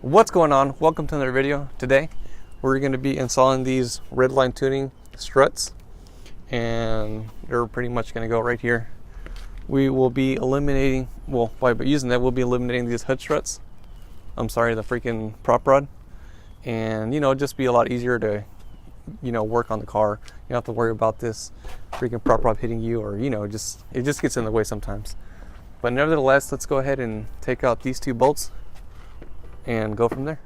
What's going on? Welcome to another video. Today we're going to be installing these RedLine tuning struts, and they're pretty much going to go right here. We will be eliminating, well, by using that, we'll be eliminating these hood struts. I'm sorry, the freaking prop rod. And, just be a lot easier to, work on the car. You don't have to worry about this freaking prop rod hitting you, or, it just gets in the way sometimes. But nevertheless, let's go ahead and take out these two bolts and go from there.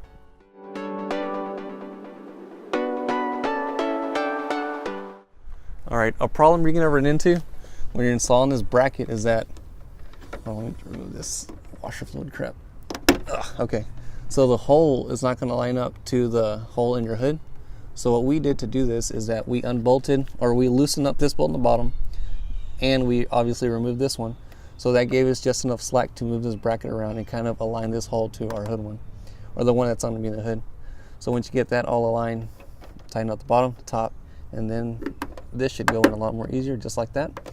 All right, a problem you're gonna run into when you're installing this bracket is that, let me remove this washer fluid crap. Okay, so the hole is not gonna line up to the hole in your hood. So what we did to do this is that we unbolted, or we loosened up this bolt in the bottom, and we obviously removed this one. So that gave us just enough slack to move this bracket around and kind of align this hole to our hood one, or the one that's on the hood. So once you get that all aligned, tighten up the bottom, the top, and then this should go in a lot more easier, just like that.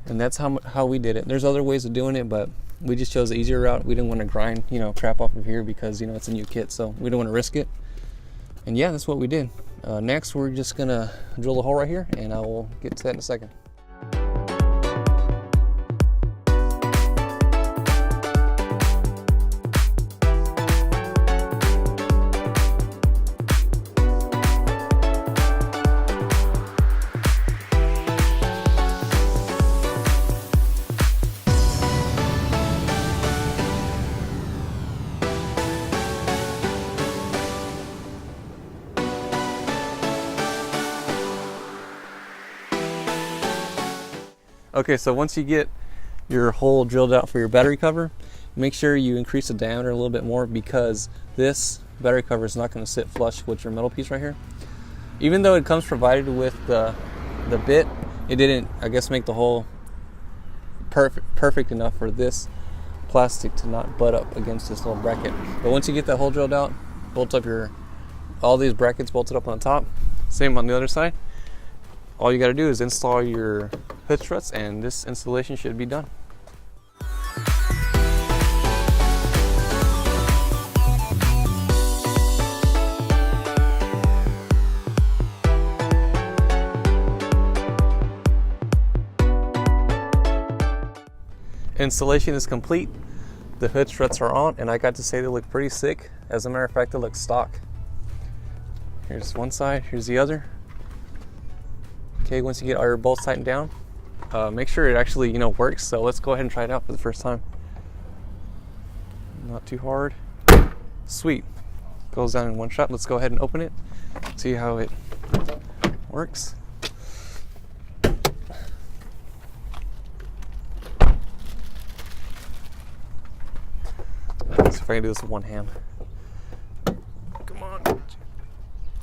And that's how we did it. There's other ways of doing it, but we just chose the easier route. We didn't want to grind, crap off of here because, it's a new kit, so we don't want to risk it. And yeah, that's what we did. Next, we're just gonna drill a hole right here, and I will get to that in a second. Okay, so once you get your hole drilled out for your battery cover, make sure you increase the diameter a little bit more, because this battery cover is not going to sit flush with your metal piece right here. Even though it comes provided with the bit, it didn't, I guess, make the hole perfect enough for this plastic to not butt up against this little bracket. But once you get that hole drilled out, bolt up all these brackets bolted up on the top, same on the other side. All you got to do is install your hood struts, and this installation should be done. Installation is complete. The hood struts are on, and I got to say they look pretty sick. As a matter of fact, they look stock. Here's one side, here's the other. Okay, once you get all your bolts tightened down, make sure it actually, works. So let's go ahead and try it out for the first time. Not too hard. Sweet. Goes down in one shot. Let's go ahead and open it. See how it works. Let's see if I can do this with one hand. Come on.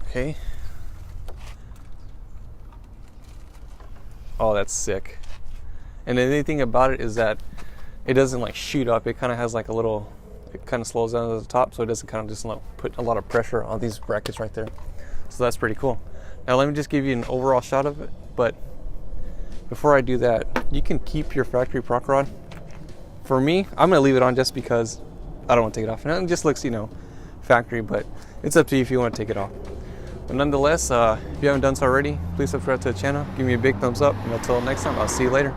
Okay. Oh, that's sick. And the neat thing about it is that it doesn't shoot up. It kind of has it kind of slows down at the top, so it doesn't kind of just put a lot of pressure on these brackets right there. So that's pretty cool. Now let me just give you an overall shot of it. But before I do that, you can keep your factory prop rod. For me, I'm gonna leave it on just because I don't want to take it off. And it just looks, factory, but it's up to you if you want to take it off. But nonetheless, if you haven't done so already, please subscribe to the channel, give me a big thumbs up, and until next time, I'll see you later.